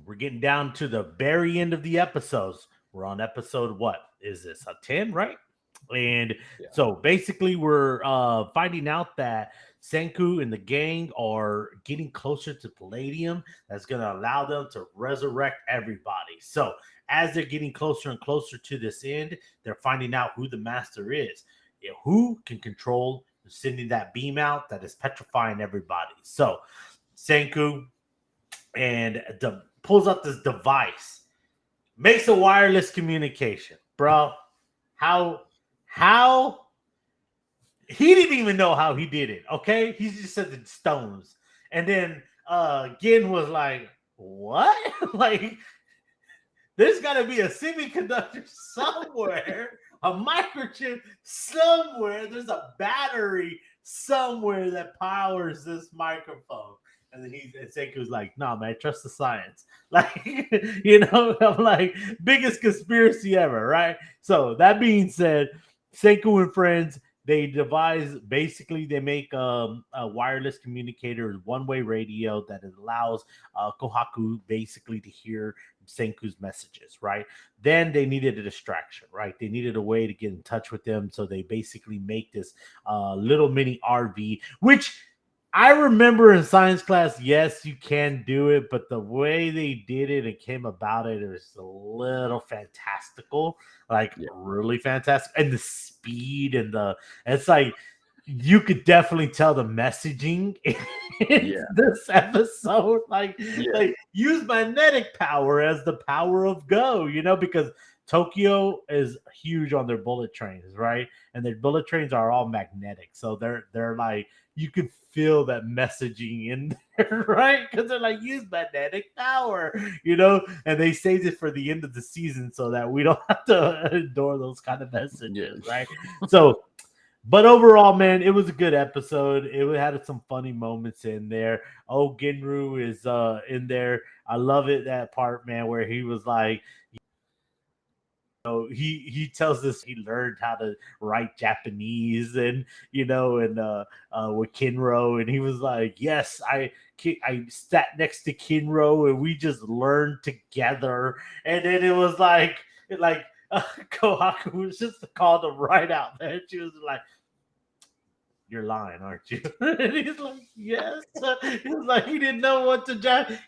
we're getting down to the very end of the episodes. We're on episode what is this? A 10, right? And Yeah. so basically we're finding out that Senku and the gang are getting closer to Palladium that's going to allow them to resurrect everybody. So as they're getting closer and closer to this end, they're finding out who the master is. Who can control sending that beam out that is petrifying everybody. So Senku and pulls up this device, makes a wireless communication, bro. How how he didn't even know how he did it. Okay, he just said the stones, and then Gin was like, "What? Like there's got to be a semiconductor somewhere, a microchip somewhere. There's a battery somewhere that powers this microphone." And then and Senku's like, "No, man, trust the science." Like, I'm like, biggest conspiracy ever, right? So that being said, Senku and friends, they devise basically they make a wireless communicator, one-way radio that allows Kohaku basically to hear Senku's messages, right? Then they needed a distraction, right? They needed a way to get in touch with them. So they basically make this little mini RV, which I remember in science class, yes, you can do it, but the way they did it and came about it is a little fantastical, like Yeah. really fantastic. And the speed and it's like you could definitely tell the messaging in Yeah. this episode. Yeah. Like use magnetic power as the power of go, because Tokyo is huge on their bullet trains, right? And their bullet trains are all magnetic. So they're like you can feel that messaging in there, right? Because they're like, use magnetic power, and they saved it for the end of the season so that we don't have to endure those kind of Yeah. messages, right? So but overall, man, it was a good episode. It had some funny moments in there. Oh, Ginru is in there. I love it, that part, man, where he was like, he tells us he learned how to write Japanese and with Kinro, and he was like, yes, I sat next to Kinro and we just learned together, and then it was like Kohaku was just called him right out, man. She was like, you're lying, aren't you? And he's like, yes. He was like, he didn't know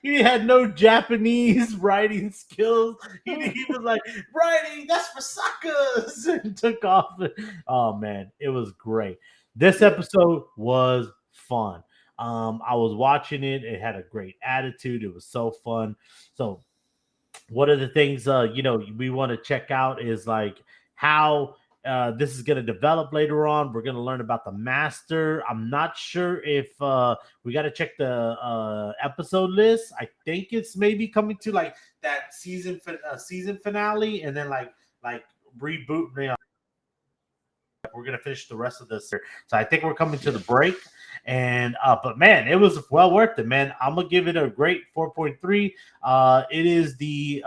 he had no Japanese writing skills. He was like, writing, that's for suckers, and took off. Oh man, it was great. This Yeah. episode was fun. I was watching it. It had a great attitude. It was so fun. So one of the things we want to check out is like how this is going to develop later on. We're going to learn about the master. I'm not sure if we got to check the episode list. I think it's maybe coming to like that season finale, and then like reboot. We're gonna finish the rest of this year. So I think we're coming to Yeah. the break. And but man, it was well worth it, man. I'm gonna give it a great 4.3. It is the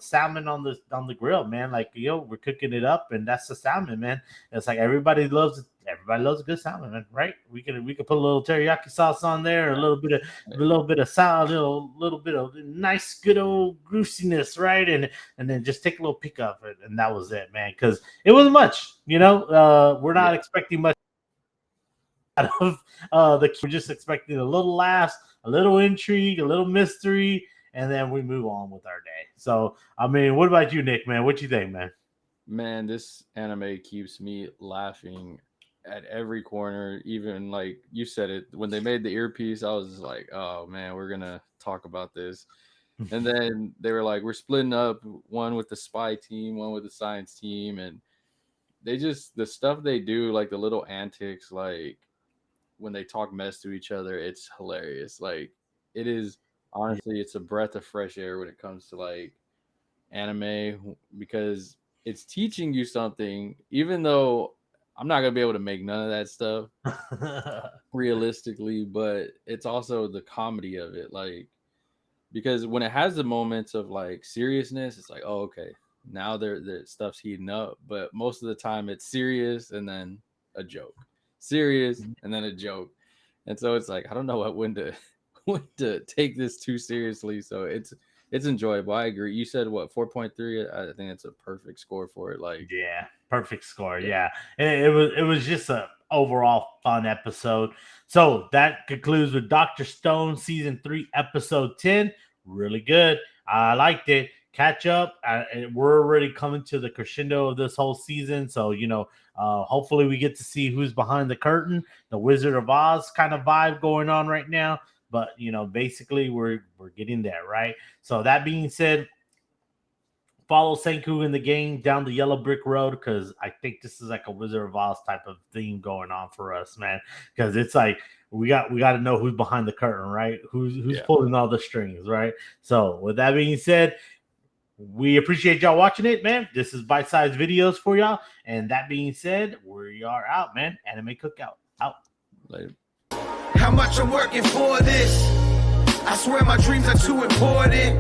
salmon on the grill, man. Like, we're cooking it up, and that's the salmon, man. It's like everybody loves a good salmon, man, right? We can put a little teriyaki sauce on there, a little bit of salad, little bit of nice good old juiciness, right? And then just take a little pick of it, and that was it, man. Because it wasn't much, we're not Yeah. expecting much out of we're just expecting a little laughs, a little intrigue, a little mystery, and then we move on with our day. So I mean, what about you, Nick, man? What you think, man? Man, this anime keeps me laughing at every corner. Even like you said it, when they made the earpiece, I was just like, oh man, we're gonna talk about this. And then they were like, we're splitting up, one with the spy team, one with the science team, and they just the stuff they do, like the little antics, like when they talk mess to each other, it's hilarious. Like it is honestly, it's a breath of fresh air when it comes to like anime because it's teaching you something, even though I'm not gonna be able to make none of that stuff realistically, but it's also the comedy of it. Like because when it has the moments of like seriousness, it's like, oh, okay, now the stuff's heating up. But most of the time, it's serious and then a joke, serious and then a joke, and so it's like I don't know when to when to take this too seriously. So it's enjoyable. I agree. You said what 4.3? I think it's a perfect score for it. Like, Yeah, perfect score. yeah. Yeah, and it was just a overall fun episode. So that concludes with Doctor Stone season 3, episode 10. Really good. I liked it. Catch up. We're already coming to the crescendo of this whole season. So hopefully we get to see who's behind the curtain. The Wizard of Oz kind of vibe going on right now. But basically we're getting there, right? So that being said, follow Senku and the gang down the yellow brick road, because I think this is like a Wizard of Oz type of theme going on for us, man. Because it's like we got to know who's behind the curtain, right? Who's pulling all the strings, right? So with that being said, we appreciate y'all watching it, man. This is bite-sized videos for y'all. And that being said, we are out, man. Anime Cookout out. Later. How much I'm working for this? I swear my dreams are too important.